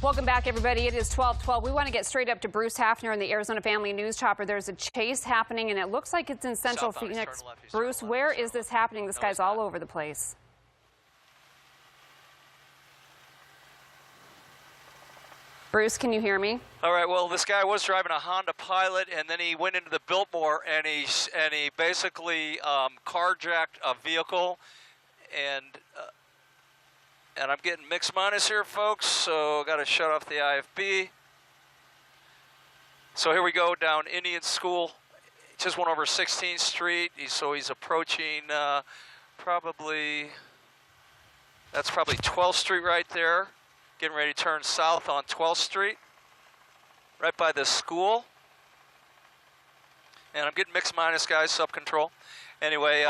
Welcome back, everybody. It is 12:12. We want to get straight up to Bruce Hafner in the Arizona Family News Chopper. There's a chase happening, and it looks like it's in Central Phoenix. Bruce, where is this happening? This guy's all over the place. Bruce, can you hear me? All right. Well, this guy was driving a Honda Pilot, and then he went into the Biltmore, and he basically carjacked a vehicle, and I'm getting mixed minus here, folks, so got to shut off the IFB. So here we go down Indian School. Just went over 16th Street, so he's approaching that's probably 12th Street right there. Getting ready to turn south on 12th Street, right by the school. And I'm getting mixed minus, guys, sub-control. Anyway,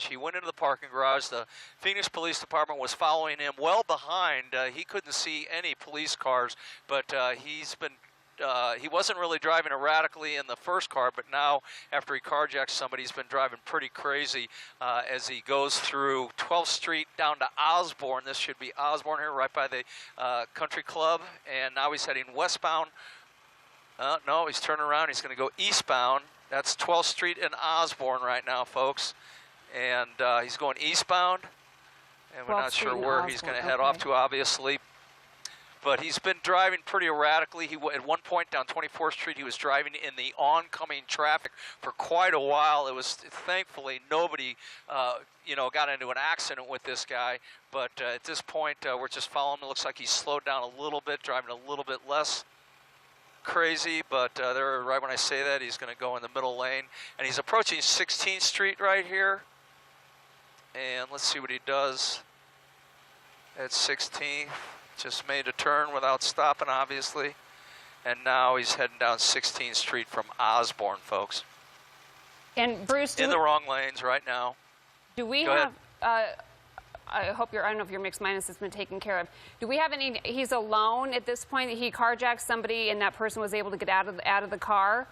he went into the parking garage. The Phoenix Police Department was following him well behind. He couldn't see any police cars, but he wasn't really driving erratically in the first car, but now after he carjacked somebody, he's been driving pretty crazy as he goes through 12th Street down to Osborne. This should be Osborne here, right by the country club, and now he's heading westbound. No, he's turning around. He's going to go eastbound. That's 12th Street and Osborne right now, folks. And he's going eastbound, and we're not sure where he's going to head off to, obviously. But he's been driving pretty erratically. At one point down 24th Street, he was driving in the oncoming traffic for quite a while. It was, thankfully, nobody, got into an accident with this guy. But at this point, we're just following him. It looks like he's slowed down a little bit, driving a little bit less crazy, but there, right when I say that, he's going to go in the middle lane, and he's approaching 16th Street right here. And let's see what he does at 16th. Just made a turn without stopping, obviously, and now he's heading down 16th Street from Osborne, folks. And Bruce, in the wrong lanes right now. Do we have? I don't know if your mixed minus has been taken care of. Do we have any? He's alone at this point. He carjacked somebody, and that person was able to get out of the car.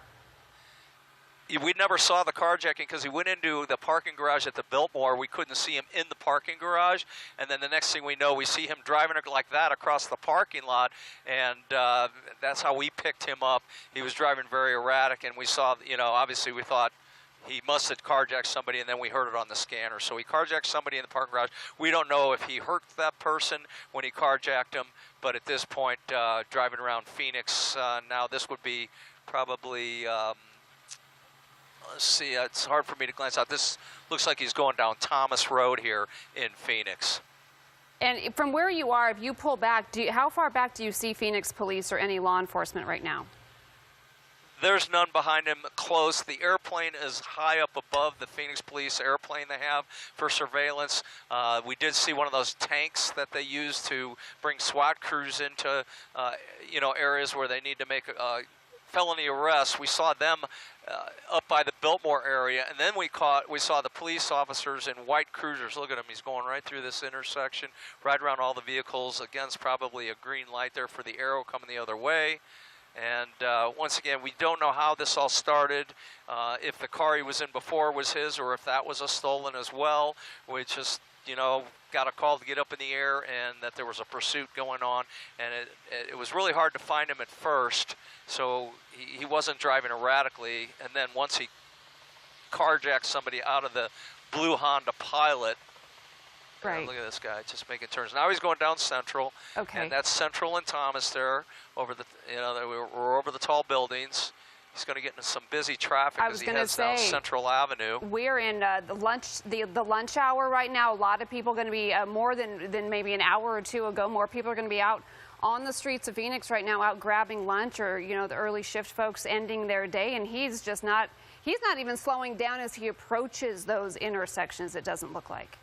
We never saw the carjacking because he went into the parking garage at the Biltmore. We couldn't see him in the parking garage, and then the next thing we know, we see him driving like that across the parking lot, and that's how we picked him up. He was driving very erratic, and we saw, obviously we thought he must have carjacked somebody, and then we heard it on the scanner. So he carjacked somebody in the parking garage. We don't know if he hurt that person when he carjacked him, but at this point, driving around Phoenix, now this would be probably, let's see, it's hard for me to glance out. This looks like he's going down Thomas Road here in Phoenix. And from where you are, if you pull back, how far back do you see Phoenix police or any law enforcement right now? There's none behind him close. The airplane is high up above the Phoenix police airplane they have for surveillance. We did see one of those tanks that they use to bring SWAT crews into, areas where they need to make felony arrests. We saw them up by the Biltmore area, and then we saw the police officers in white cruisers. Look at him, he's going right through this intersection, right around all the vehicles against probably a green light there for the arrow coming the other way. And once again, we don't know how this all started, if the car he was in before was his or if that was a stolen as well. We just, got a call to get up in the air and that there was a pursuit going on. And it was really hard to find him at first, so he wasn't driving erratically. And then once he carjacked somebody out of the blue Honda Pilot, right. Look at this guy just making turns. Now he's going down Central. Okay. And that's Central and Thomas there, over the, we're over the tall buildings. He's going to get into some busy traffic as he heads down Central Avenue. We're in the lunch hour right now. A lot of people are going to be more than maybe an hour or two ago. More people are going to be out on the streets of Phoenix right now, out grabbing lunch, or the early shift folks ending their day. And he's just not. He's not even slowing down as he approaches those intersections. It doesn't look like.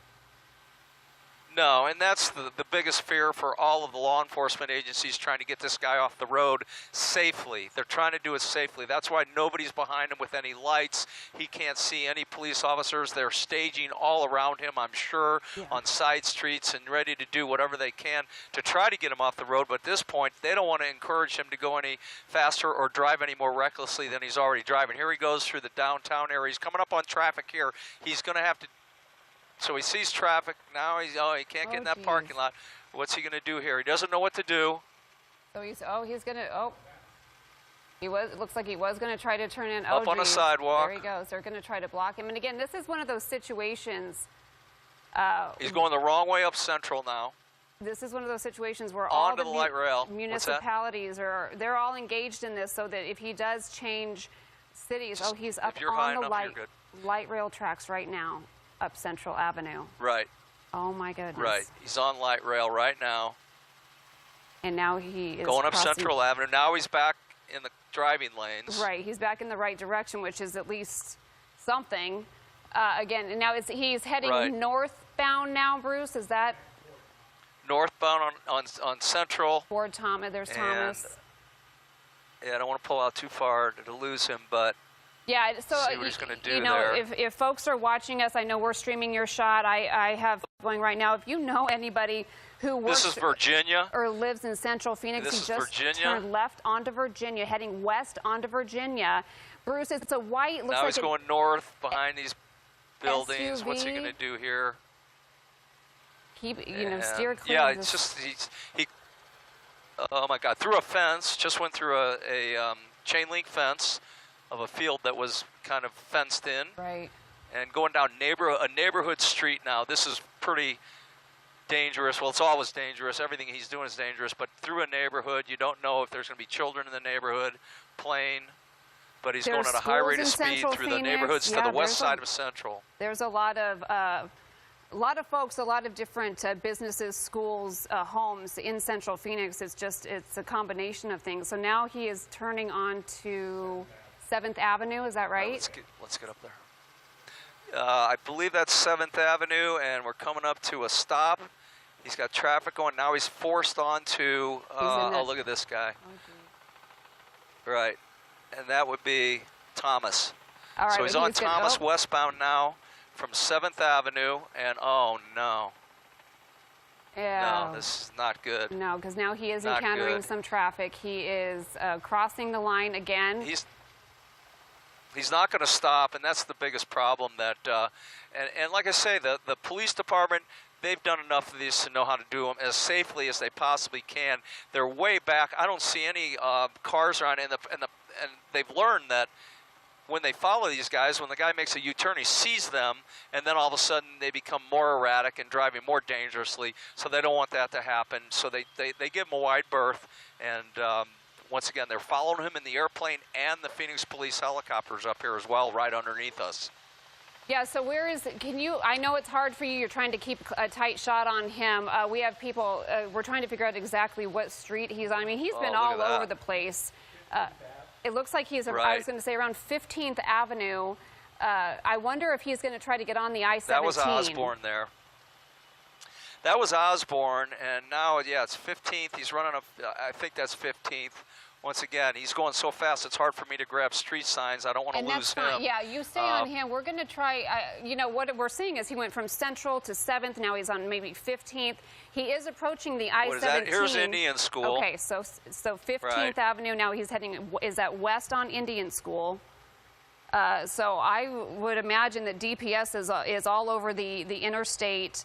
No, and that's the biggest fear for all of the law enforcement agencies trying to get this guy off the road safely. They're trying to do it safely. That's why nobody's behind him with any lights. He can't see any police officers. They're staging all around him, I'm sure, on side streets and ready to do whatever they can to try to get him off the road. But at this point, they don't want to encourage him to go any faster or drive any more recklessly than he's already driving. Here he goes through the downtown area. He's coming up on traffic here. He's going to have to. So he sees traffic. Now he can't get in that parking lot. What's he going to do here? He doesn't know what to do. So he's gonna, it looks like he was gonna try to turn in. Up on the sidewalk. There he goes. They're gonna try to block him. And again, this is one of those situations. He's going the wrong way up Central now. This is one of those situations where all Onto the light rail. municipalities they're all engaged in this, so that if he does change cities, he's up on the light rail tracks right now, up Central Avenue. Right. Oh my goodness. Right. He's on light rail right now. And now he is going up crossing Central Avenue. Now he's back in the driving lanes. Right. He's back in the right direction, which is at least something. Again, and now he's heading northbound now, Bruce. Is that? Northbound on Central. Ford Thomas. There's Thomas. Yeah, I don't want to pull out too far to lose him, but yeah. So see what he's going to do there. If folks are watching us, I know we're streaming your shot. I have going right now. If you know anybody who works. This is Virginia. Or lives in Central Phoenix. This he is just Virginia. turned left onto Virginia, heading west onto Virginia. Bruce, it's a white. Looks now like he's going north behind these buildings. SUV. What's he going to do here? Keep, steer clear. Yeah, it's just he. Oh my God! Through a fence. Just went through a chain link fence of a field that was kind of fenced in. Right. And going down a neighborhood street now. This is pretty dangerous. Well, it's always dangerous. Everything he's doing is dangerous. But through a neighborhood, you don't know if there's going to be children in the neighborhood playing. But he's going at a high rate of speed through the neighborhoods to the west side of Central. There's a lot of folks, a lot of different businesses, schools, homes in Central Phoenix. It's a combination of things. So now he is turning on to 7th Avenue. Is that right? Let's get up there. I believe that's 7th Avenue, and we're coming up to a stop. He's got traffic going. Now he's forced onto, look at this guy. Right. And that would be Thomas. All right, so he's on Thomas westbound now from 7th Avenue, and oh no. Yeah. No, this is not good. No, because now he is encountering some traffic. He is crossing the line again. He's not going to stop, and that's the biggest problem. That and like I say, the police department, they've done enough of these to know how to do them as safely as they possibly can. They're way back. I don't see any cars around, and they've learned that when they follow these guys, when the guy makes a U-turn, he sees them, and then all of a sudden they become more erratic and driving more dangerously. So they don't want that to happen. So they give him a wide berth, and once again, they're following him in the airplane and the Phoenix police helicopters up here as well, right underneath us. Yeah, so where is, I know it's hard for you, you're trying to keep a tight shot on him. We have people, we're trying to figure out exactly what street he's on. I mean, he's been all over the place. It looks like he's, I was going to say, around 15th Avenue. I wonder if he's going to try to get on the I-17. That was Osborne there. That was Osborne, and now, yeah, it's 15th. He's running I think that's 15th. Once again, he's going so fast, it's hard for me to grab street signs. I don't want to lose him. Yeah, you stay on him. We're going to try, what we're seeing is he went from Central to 7th. Now he's on maybe 15th. He is approaching the I-17. What is that? Here's Indian School. Okay, so 15th Avenue. Now he's heading, is that west on Indian School? So I would imagine that DPS is all over the interstate,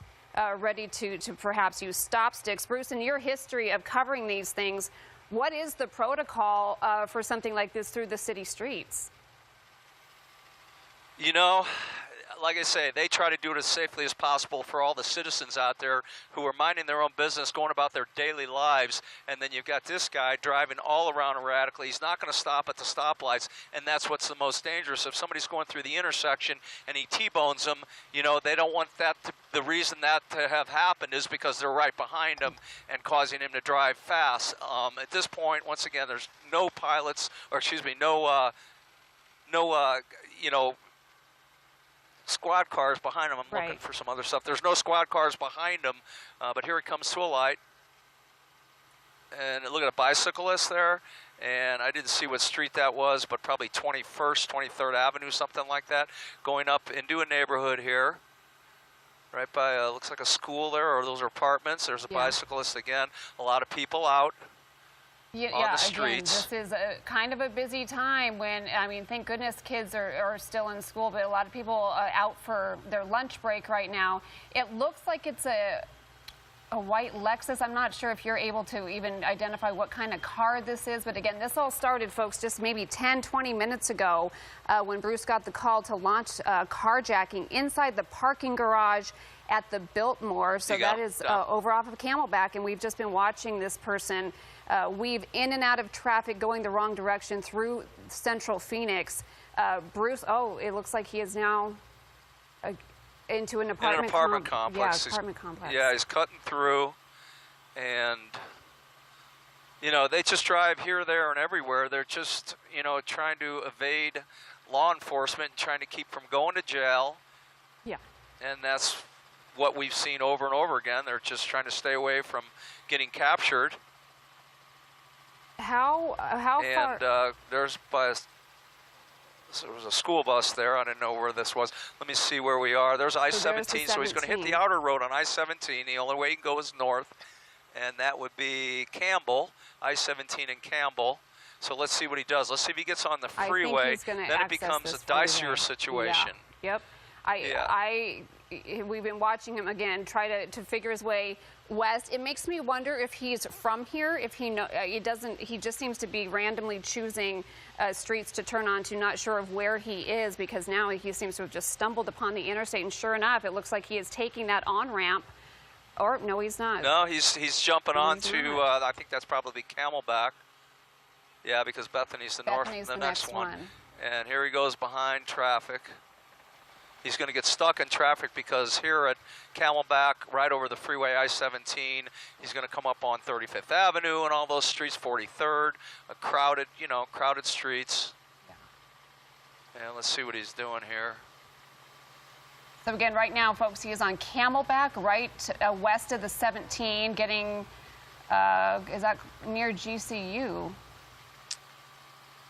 ready to perhaps use stop sticks. Bruce, in your history of covering these things, what is the protocol for something like this through the city streets? You know, like I say, they try to do it as safely as possible for all the citizens out there who are minding their own business, going about their daily lives, and then you've got this guy driving all around erratically. He's not going to stop at the stoplights, and that's what's the most dangerous. If somebody's going through the intersection and he T-bones them, you know, they don't want that to, the reason that to have happened is because they're right behind him and causing him to drive fast. At this point, once again, there's no pilots, or excuse me, no, squad cars behind him. I'm looking for some other stuff. There's no squad cars behind him, but here he comes to a light. And look at a bicyclist there. And I didn't see what street that was, but probably 21st, 23rd Avenue, something like that, going up into a neighborhood here. Right by, looks like a school there, or those are apartments. There's a bicyclist again. A lot of people out. On the streets. Again, this is kind of a busy time when, I mean, thank goodness kids are still in school, but a lot of people out for their lunch break right now. It looks like it's a white Lexus. I'm not sure if you're able to even identify what kind of car this is, but again, this all started, folks, just maybe 10, 20 minutes ago when Bruce got the call to launch carjacking inside the parking garage at the Biltmore. So that is over off of Camelback, and we've just been watching this person weave in and out of traffic going the wrong direction through central Phoenix. Bruce, it looks like he is now into an apartment, complex. Yeah, apartment complex. Yeah, he's cutting through, and you know, they just drive here, there, and everywhere. They're just, you know, trying to evade law enforcement, trying to keep from going to jail. Yeah. And that's what we've seen over and over again. They're just trying to stay away from getting captured. How far? And there was a school bus there. I didn't know where this was. Let me see where we are. There's I-17, so he's going to hit the outer road on I-17. The only way he can go is north, and that would be Campbell, I-17 and Campbell. So let's see what he does. Let's see if he gets on the freeway. Then it becomes a dicier situation. Yeah. Yep. We've been watching him again try to figure his way west. It makes me wonder if he's from here. If he he just seems to be randomly choosing streets to turn onto. Not sure of where he is, because now he seems to have just stumbled upon the interstate. And sure enough, it looks like he is taking that on ramp. Or no, he's not. No, he's jumping onto. I think that's probably Camelback. Yeah, because Bethany's the next one. And here he goes behind traffic. He's going to get stuck in traffic because here at Camelback, right over the freeway I-17, he's going to come up on 35th Avenue and all those streets, 43rd, crowded streets. Yeah. And let's see what he's doing here. So again, right now, folks, he is on Camelback, right west of the 17, getting, is that near GCU?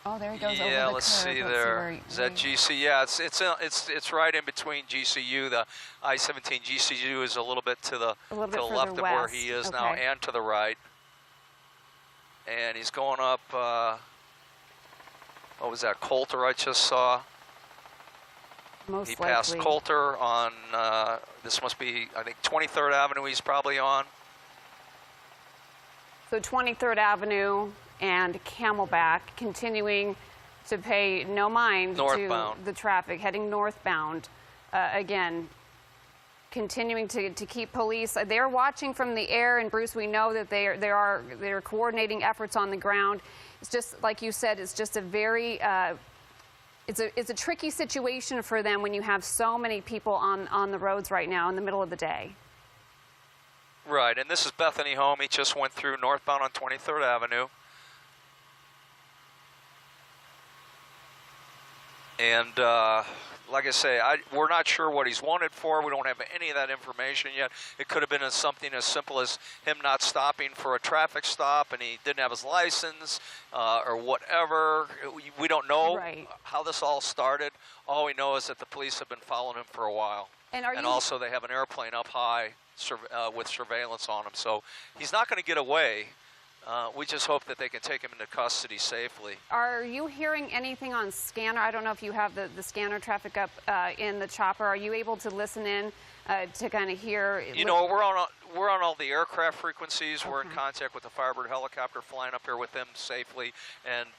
Oh, there he goes over the curve. Let's see there. Is that GC? Yeah, it's right in between GCU. The I-17 GCU is a little bit to the left of where he is now, and to the right. And he's going up. What was that? Coulter I just saw. Most he passed likely. Coulter on. This must be, I think, 23rd Avenue. He's probably on. So 23rd Avenue and Camelback, continuing to pay no mind to the traffic, heading northbound. Again, continuing to keep police. They're watching from the air, and Bruce, we know that they're coordinating efforts on the ground. It's just like you said. It's just a very it's a tricky situation for them when you have so many people on the roads right now in the middle of the day. Right, and this is Bethany home. He just went through northbound on 23rd Avenue. And like I say, we're not sure what he's wanted for. We don't have any of that information yet. It could have been something as simple as him not stopping for a traffic stop and he didn't have his license or whatever. We don't know how this all started. All we know is that the police have been following him for a while. And also they have an airplane up high with surveillance on him. So he's not going to get away. We just hope that they can take him into custody safely. Are you hearing anything on scanner? I don't know if you have the scanner traffic up in the chopper. Are you able to listen in to kind of hear? You know, we're on all the aircraft frequencies. We're in contact with the Firebird helicopter flying up here with them safely, and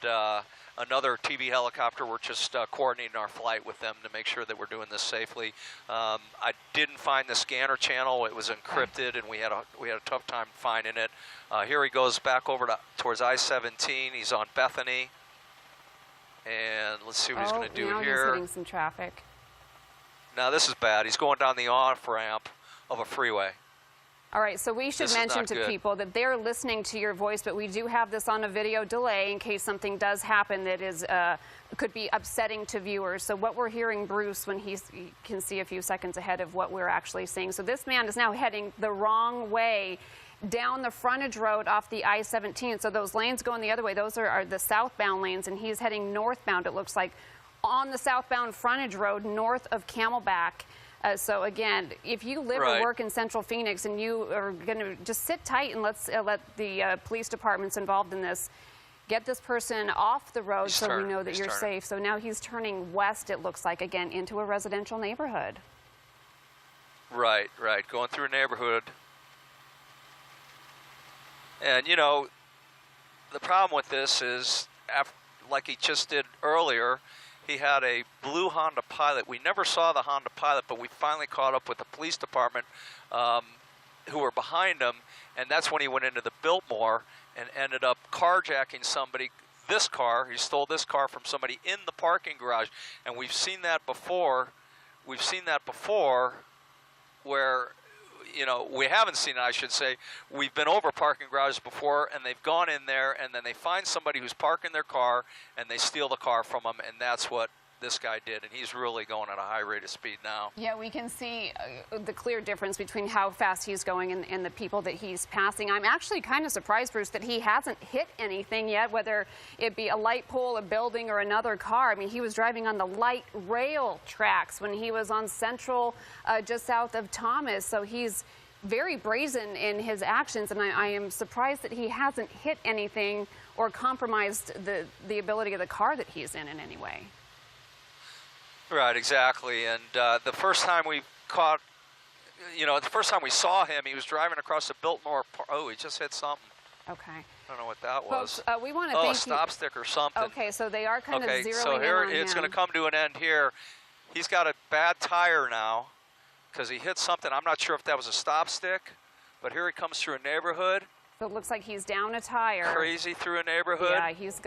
another TV helicopter. We're just coordinating our flight with them to make sure that we're doing this safely. I didn't find the scanner channel. It was encrypted, and we had a tough time finding it. Here he goes back over towards I-17. He's on Bethany, and let's see what he's going to do here. He's hitting some traffic. Now this is bad. He's going down the off-ramp of a freeway. All right, so we should mention to people that they're listening to your voice, but we do have this on a video delay in case something does happen that is could be upsetting to viewers. So what we're hearing, Bruce, when he can see a few seconds ahead of what we're actually seeing. So this man is now heading the wrong way down the frontage road off the I-17. So those lanes going the other way, those are the southbound lanes, and he's heading northbound, it looks like, on the southbound frontage road north of Camelback. So again, if you live or work in Central Phoenix and you are going to just sit tight and let the police departments involved in this get this person off the road so we know that you're safe. So now he's turning west, it looks like, again, into a residential neighborhood. Right, going through a neighborhood. And, you know, the problem with this is, like he just did earlier, he had a blue Honda Pilot. We never saw the Honda Pilot, but we finally caught up with the police department who were behind him, and that's when he went into the Biltmore and ended up carjacking somebody. This car, he stole this car from somebody in the parking garage, and we've seen that before. We've seen that before where, you know, we haven't seen it, I should say. We've been over parking garages before, and they've gone in there, and then they find somebody who's parking their car, and they steal the car from them, and that's what this guy did, and he's really going at a high rate of speed now. Yeah, we can see the clear difference between how fast he's going and the people that he's passing. I'm actually kind of surprised, Bruce, that he hasn't hit anything yet, whether it be a light pole, a building, or another car. I mean, he was driving on the light rail tracks when he was on Central, just south of Thomas, so he's very brazen in his actions, and I am surprised that he hasn't hit anything or compromised the ability of the car that he's in any way. Right, exactly. And the first time we caught, you know, the first time we saw him, he was driving across the Biltmore. Oh, he just hit something. Okay. I don't know what that was. Folks, we want to thank a stop stick or something. Okay, so they are kind of zeroing so here in on it's him. going to come to an end here. He's got a bad tire now because he hit something. I'm not sure if that was a stop stick, but here he comes through a neighborhood. So it looks like he's down a tire. Crazy through a neighborhood. Yeah, he's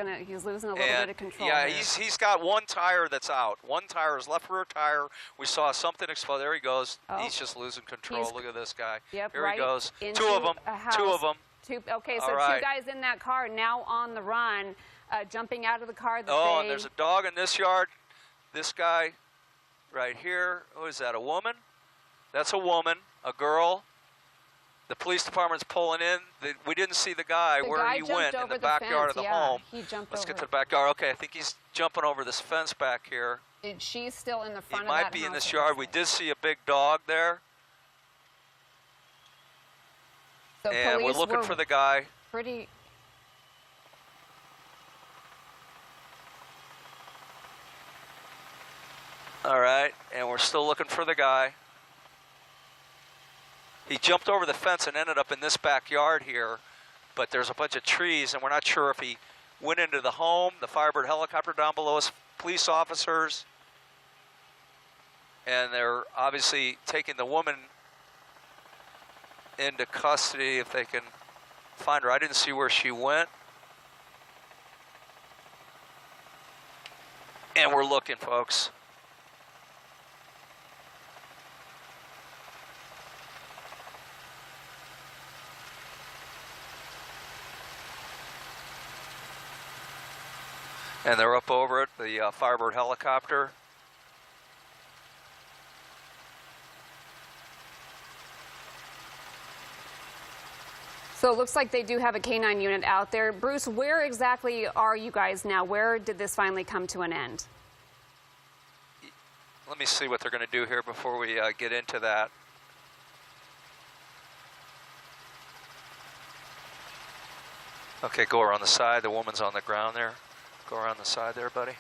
losing a little bit of control. Yeah, here. he's got one tire that's out. One tire, his left rear tire. We saw something explode. There he goes. Oh. He's just losing control. Look at this guy. Yep, here right he goes. into Two of them. a house. Two of them. Okay, so All right. two guys in that car now on the run, jumping out of the car. And there's a dog in this yard. This guy right here. Who is that, a woman? That's a woman, a girl. The police department's pulling in. We didn't see the guy where he went in the backyard of the home. He jumped Let's over. get to the backyard. Okay, I think he's jumping over this fence back here. She's still in the front He of that might be in house, this yard. We did see a big dog there. So And we're looking for the guy. Pretty. All right, and we're still looking for the guy. He jumped over the fence and ended up in this backyard here, but there's a bunch of trees, and we're not sure if he went into the home. The Firebird helicopter down below us, police officers, and they're obviously taking the woman into custody if they can find her. I didn't see where she went. And we're looking, folks. And they're up over it, the Firebird helicopter. So it looks like they do have a K9 unit out there. Bruce, where exactly are you guys now? Where did this finally come to an end? Let me see what they're going to do here before we get into that. Okay, go around the side. The woman's on the ground there. Go around the side there, buddy.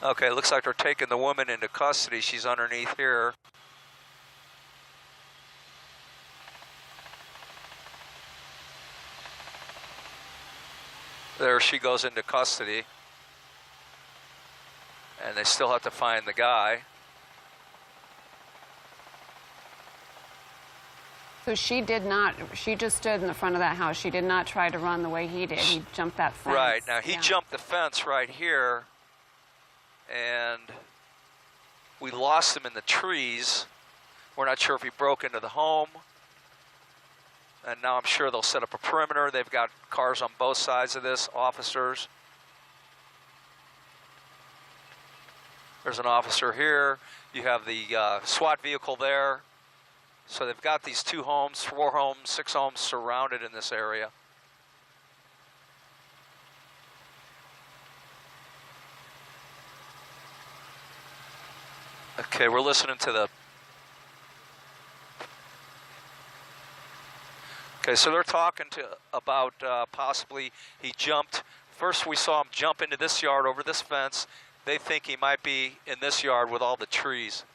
Okay, looks like they're taking the woman into custody. She's underneath here. There she goes into custody. And they still have to find the guy. So she just stood in the front of that house. She did not try to run the way he did. He jumped that fence. Right, now he jumped the fence right here, and we lost him in the trees. We're not sure if he broke into the home. And now I'm sure they'll set up a perimeter. They've got cars on both sides of this, officers. There's an officer here. You have the SWAT vehicle there. So they've got these 2 homes, 4 homes, 6 homes surrounded in this area. Okay, we're listening to the... Okay, so they're talking about possibly he jumped. First we saw him jump into this yard over this fence. They think he might be in this yard with all the trees.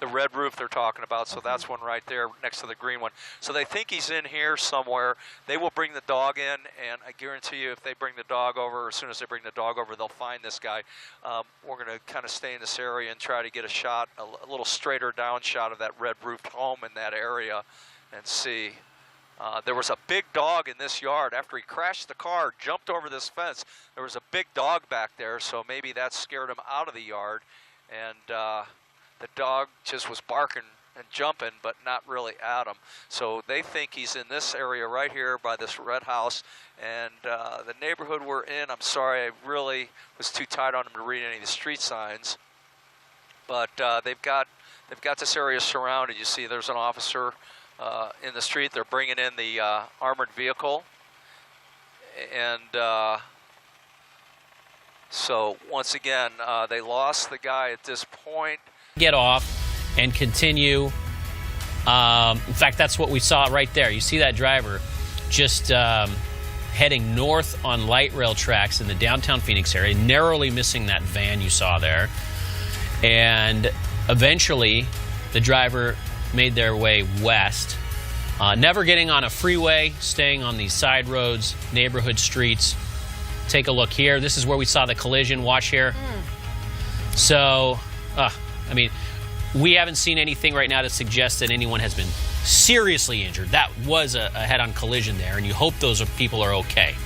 the red roof they're talking about. So that's one right there next to the green one. So they think he's in here somewhere. They will bring the dog in, and I guarantee you if they bring the dog over, or as soon as they bring the dog over, they'll find this guy. We're going to kind of stay in this area and try to get a shot, a little straighter down shot of that red roofed home in that area and see. There was a big dog in this yard. After he crashed the car, jumped over this fence, there was a big dog back there, so maybe that scared him out of the yard. And the dog just was barking and jumping, but not really at him. So they think he's in this area right here by this red house. And the neighborhood we're in, I'm sorry, I really was too tight on him to read any of the street signs. But they've got this area surrounded. You see there's an officer in the street. They're bringing in the armored vehicle. And so once again, they lost the guy at this point. Get off and continue. In fact, that's what we saw right there. You see that driver just heading north on light rail tracks in the downtown Phoenix area, narrowly missing that van you saw there. And eventually, the driver made their way west, never getting on a freeway, staying on these side roads, neighborhood streets. Take a look here. This is where we saw the collision. Watch here. So, I mean, we haven't seen anything right now to suggest that anyone has been seriously injured. That was a head-on collision there, and you hope those people are okay.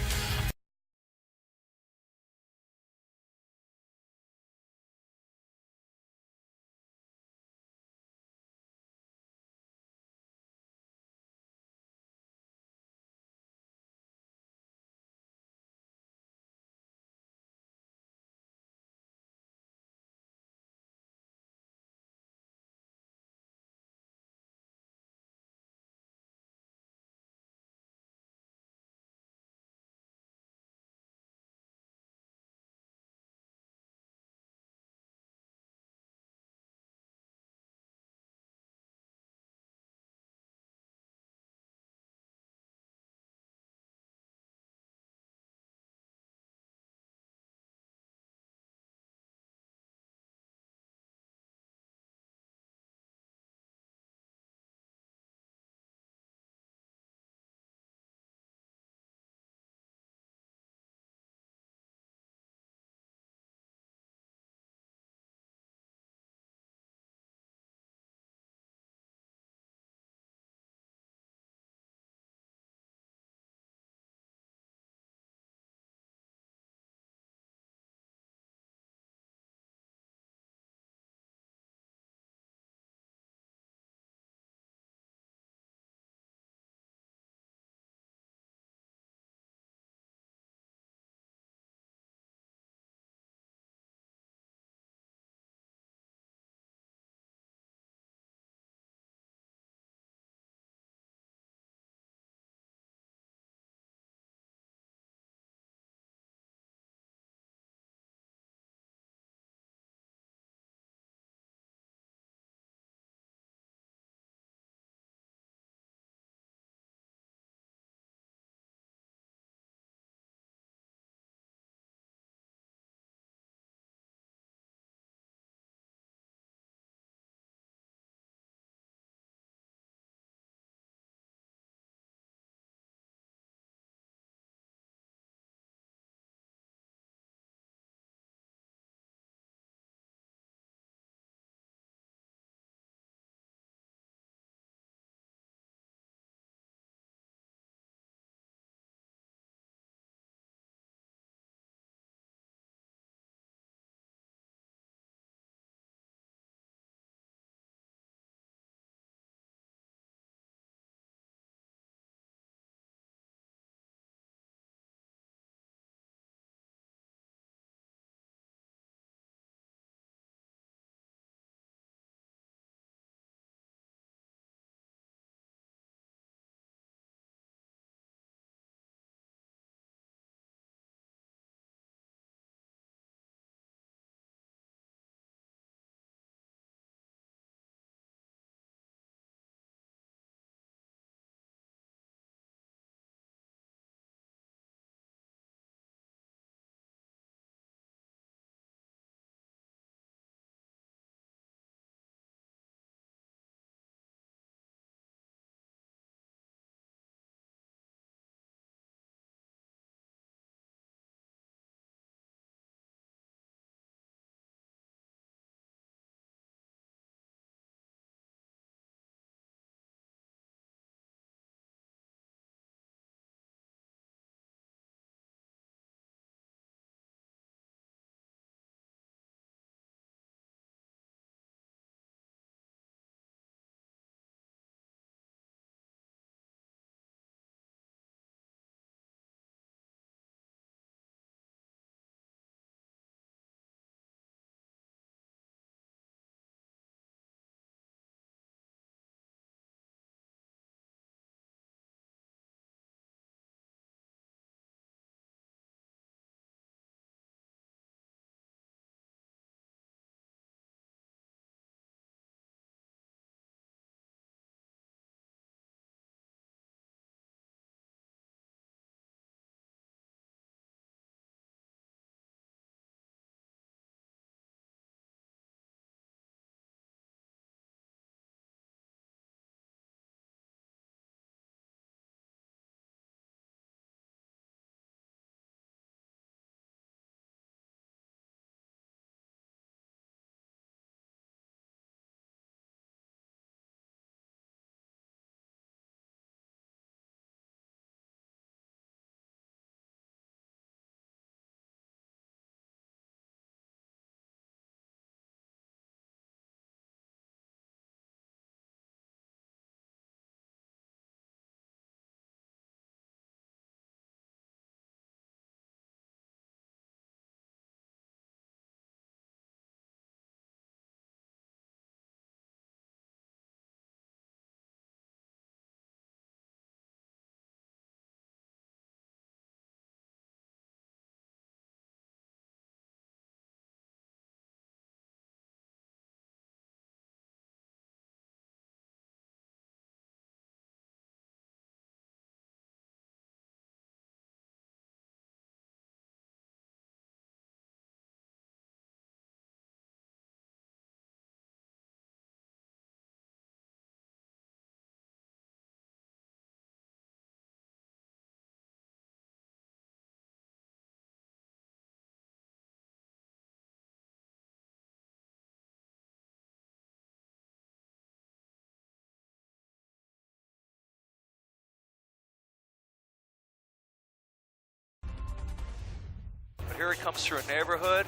here he comes through a neighborhood.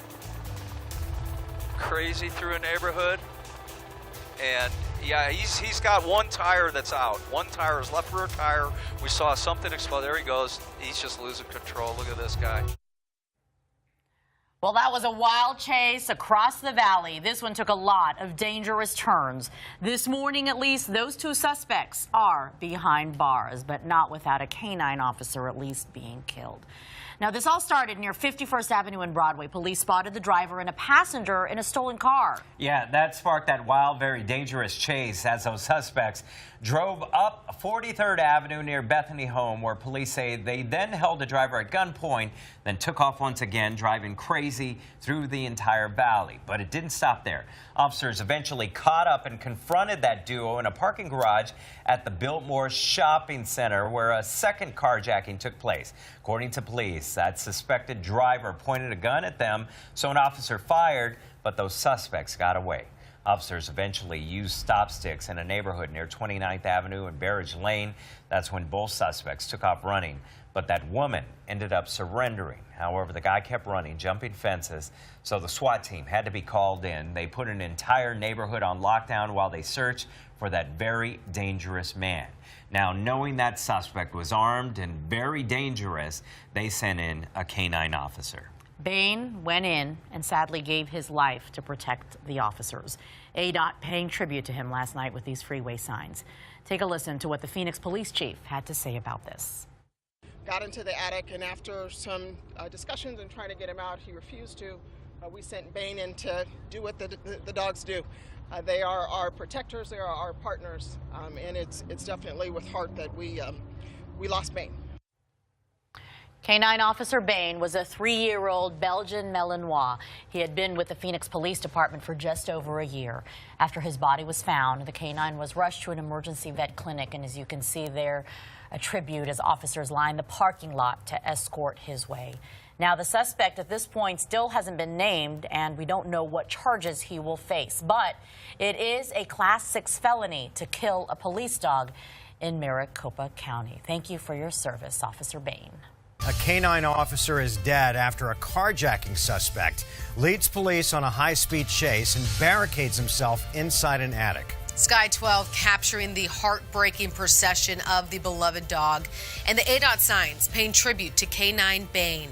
Crazy through a neighborhood. And yeah, he's got one tire that's out. One tire, his left rear tire. We saw something explode. There he goes. He's just losing control. Look at this guy. Well, that was a wild chase across the valley. This one took a lot of dangerous turns. This morning, at least, those two suspects are behind bars, but not without a canine officer at least being killed. Now, this all started near 51st Avenue and Broadway. Police spotted the driver and a passenger in a stolen car. Yeah, that sparked that wild, very dangerous chase as those suspects drove up 43rd Avenue near Bethany Home, where police say they then held the driver at gunpoint, then took off once again, driving crazy through the entire valley. But it didn't stop there. Officers eventually caught up and confronted that duo in a parking garage at the Biltmore Shopping Center, where a second carjacking took place. According to police, that suspected driver pointed a gun at them, so an officer fired, but those suspects got away. Officers eventually used stop sticks in a neighborhood near 29th Avenue and Barrage Lane. That's when both suspects took off running, but that woman ended up surrendering. However, the guy kept running, jumping fences, so the SWAT team had to be called in. They put an entire neighborhood on lockdown while they searched for that very dangerous man. Now, knowing that suspect was armed and very dangerous, they sent in a canine officer. Bain went in and sadly gave his life to protect the officers. ADOT paying tribute to him last night with these freeway signs. Take a listen to what the Phoenix police chief had to say about this. Got into the attic, and after some discussions and trying to get him out, he refused to. We sent Bain in to do what the dogs do. They are our protectors, they are our partners, and it's definitely with heart that we lost Bain. Canine Officer Bain was a 3-year-old Belgian Malinois. He had been with the Phoenix Police Department for just over a year. After his body was found, the canine was rushed to an emergency vet clinic, and as you can see there, a tribute as officers lined the parking lot to escort his way. Now, the suspect at this point still hasn't been named, and we don't know what charges he will face. But it is a Class 6 felony to kill a police dog in Maricopa County. Thank you for your service, Officer Bain. A canine officer is dead after a carjacking suspect leads police on a high-speed chase and barricades himself inside an attic. Sky 12 capturing the heartbreaking procession of the beloved dog, and the ADOT signs paying tribute to Canine Bain.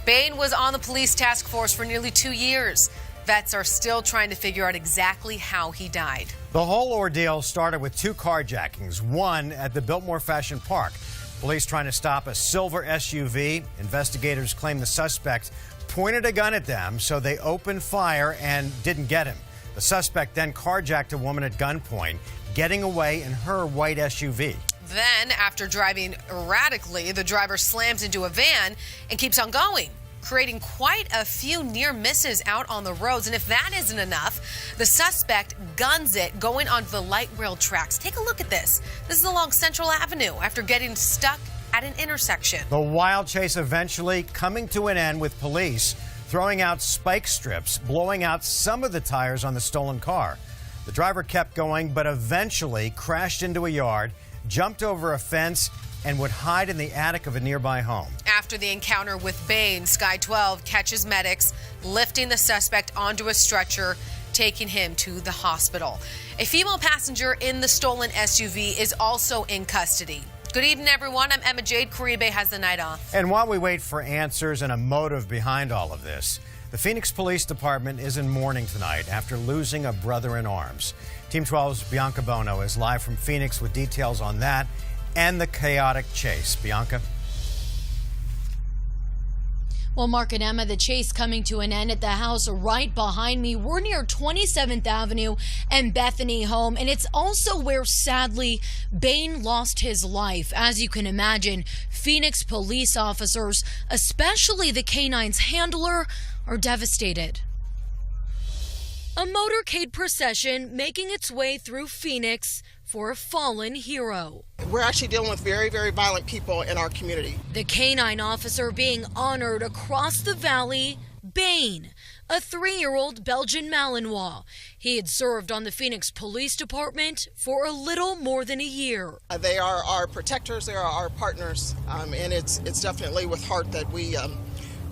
Bain was on the police task force for nearly 2 years. Vets are still trying to figure out exactly how he died. The whole ordeal started with 2 carjackings, one at the Biltmore Fashion Park. Police trying to stop a silver SUV. Investigators claim the suspect pointed a gun at them, so they opened fire and didn't get him. The suspect then carjacked a woman at gunpoint, getting away in her white SUV. Then, after driving erratically, the driver slams into a van and keeps on going, creating quite a few near misses out on the roads. And if that isn't enough, the suspect guns it going onto the light rail tracks. Take a look at this. This is along Central Avenue after getting stuck at an intersection. The wild chase eventually coming to an end with police throwing out spike strips, blowing out some of the tires on the stolen car. The driver kept going, but eventually crashed into a yard, jumped over a fence, and would hide in the attic of a nearby home. After the encounter with Bain, Sky 12 catches medics lifting the suspect onto a stretcher, taking him to the hospital. A female passenger in the stolen SUV is also in custody. Good evening, everyone. I'm Emma Jade. Caribe has the night off. And while we wait for answers and a motive behind all of this, the Phoenix Police Department is in mourning tonight after losing a brother in arms. Team 12's Bianca Bono is live from Phoenix with details on that and the chaotic chase. Bianca? Well, Mark and Emma, the chase coming to an end at the house right behind me. We're near 27th Avenue and Bethany Home, and it's also where, sadly, Bain lost his life. As you can imagine, Phoenix police officers, especially the canine's handler, are devastated. A motorcade procession making its way through Phoenix for a fallen hero. We're actually dealing with very, very violent people in our community. The canine officer being honored across the valley, Bain, a 3-year-old Belgian Malinois. He had served on the Phoenix Police Department for a little more than a year. They are our protectors, they are our partners, and it's definitely with heart that we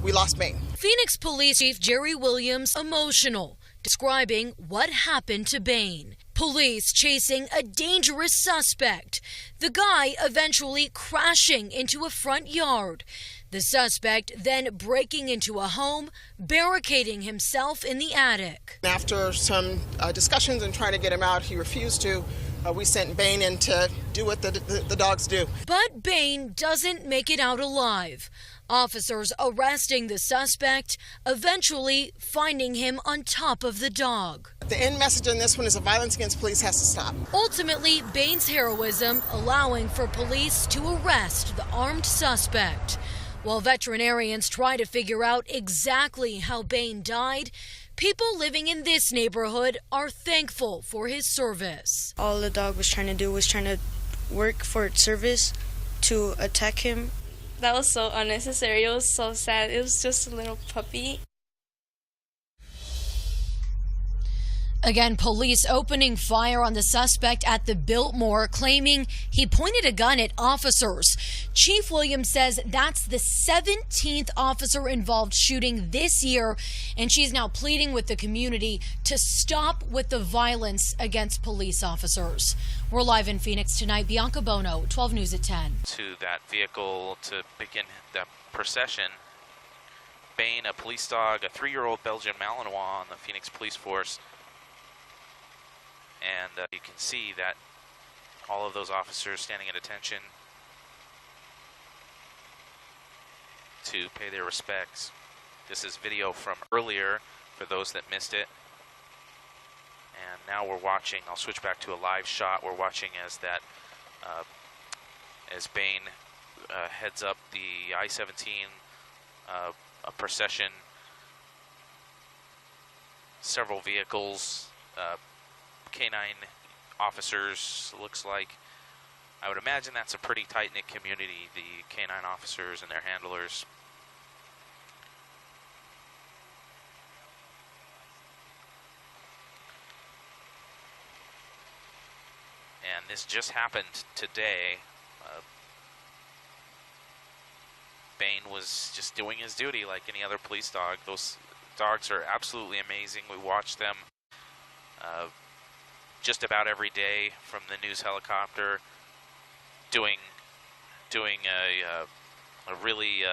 we lost Bain. Phoenix Police Chief Jerry Williams emotional, describing what happened to Bain. Police chasing a dangerous suspect. The guy eventually crashing into a front yard. The suspect then breaking into a home, barricading himself in the attic. After some discussions and trying to get him out, he refused to. We sent Bain in to do what the dogs do. But Bain doesn't make it out alive. Officers arresting the suspect, eventually finding him on top of the dog. The end message on this one is that violence against police has to stop. Ultimately, Bain's heroism allowing for police to arrest the armed suspect. While veterinarians try to figure out exactly how Bain died, people living in this neighborhood are thankful for his service. All the dog was trying to do was trying to work for its service to attack him. That was so unnecessary. It was so sad. It was just a little puppy. Again, police opening fire on the suspect at the Biltmore, claiming he pointed a gun at officers. Chief Williams says that's the 17th officer involved shooting this year, and she's now pleading with the community to stop with the violence against police officers. We're live in Phoenix tonight. Bianca Bono, 12 News at 10. To that vehicle to begin the procession. Bain, a police dog, a 3-year-old Belgian Malinois on the Phoenix Police Force. And you can see that all of those officers standing at attention to pay their respects. This is video from earlier for those that missed it. And now we're watching, I'll switch back to a live shot. We're watching as Bain heads up the I-17 a procession. Several vehicles, canine officers, looks like. I would imagine that's a pretty tight-knit community, the canine officers and their handlers. And this just happened today. Bain was just doing his duty like any other police dog. Those dogs are absolutely amazing. We watch them just about every day from the news helicopter, doing a really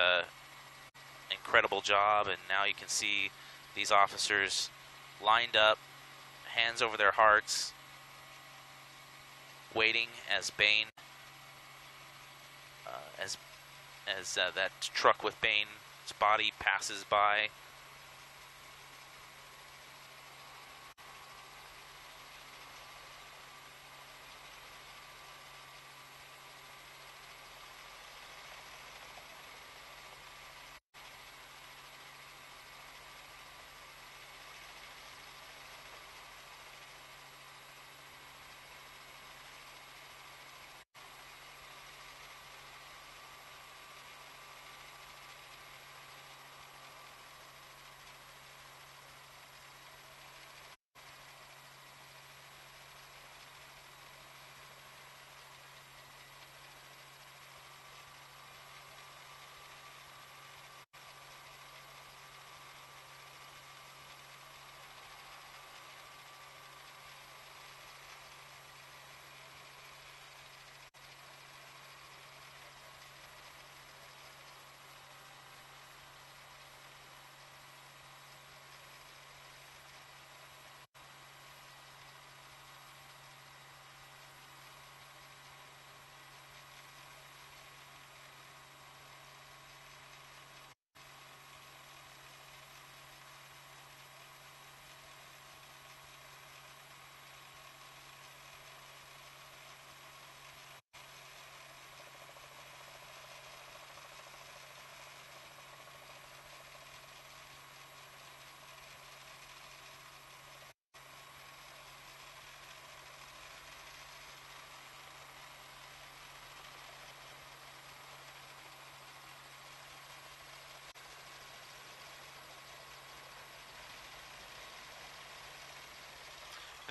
incredible job. And now you can see these officers lined up, hands over their hearts, waiting as Bain, as that truck with Bain's body passes by.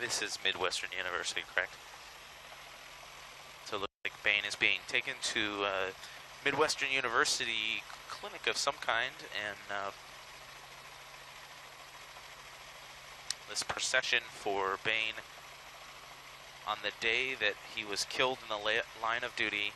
This is Midwestern University, correct? So it looks like Bain is being taken to Midwestern University clinic of some kind, and this procession for Bain on the day that he was killed in the line of duty.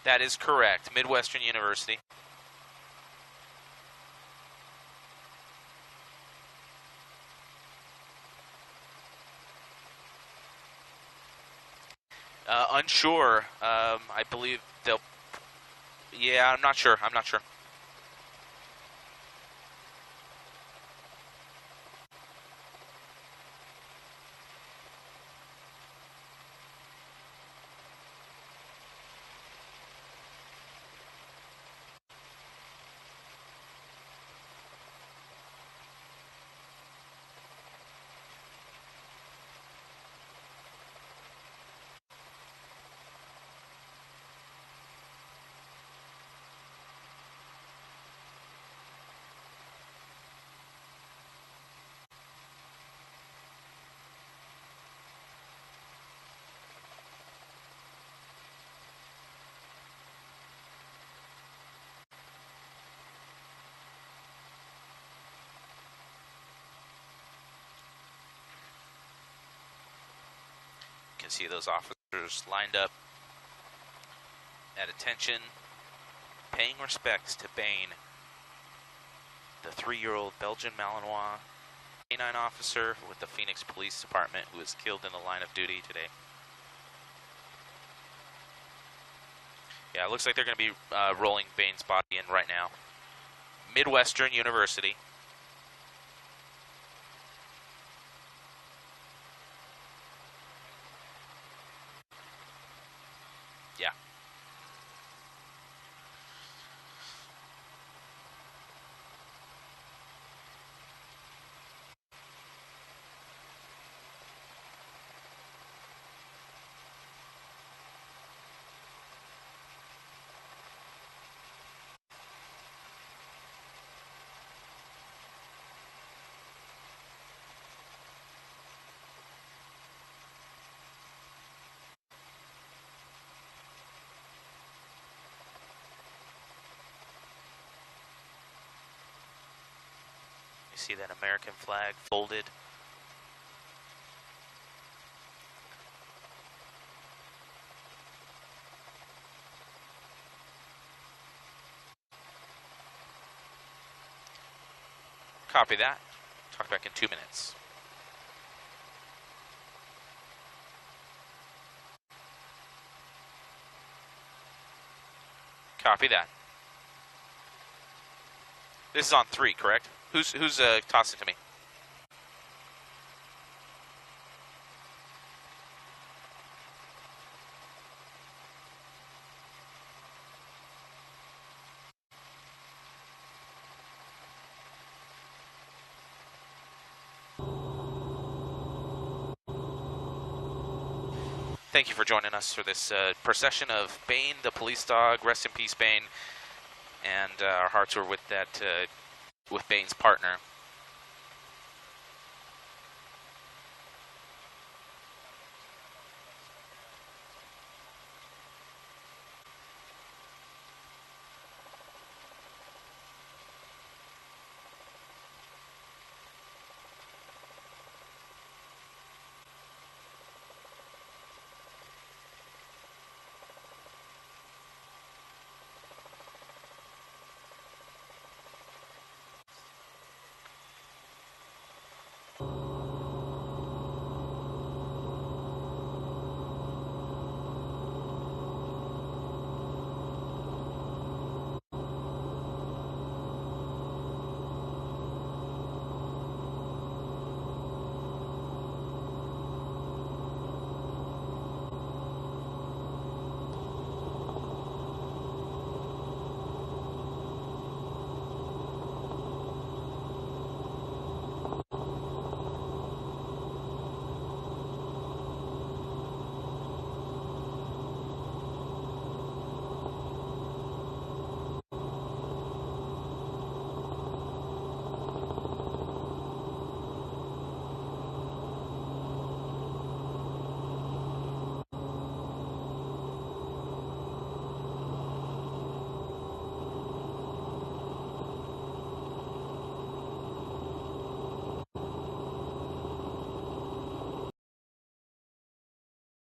That is correct, Midwestern University. Unsure. I believe they'll. Yeah, I'm not sure. You can see those officers lined up at attention, paying respects to Bain, the 3-year-old Belgian Malinois canine officer with the Phoenix Police Department who was killed in the line of duty today. Yeah, it looks like they're going to be rolling Bain's body in right now. Midwestern University. Yeah. You see that American flag folded. Copy that. Talk back in 2 minutes. Copy that. This is on 3, correct? Who's tossing to me? Thank you for joining us for this procession of Bain, the police dog. Rest in peace, Bain. And our hearts were with that, with Bain's partner.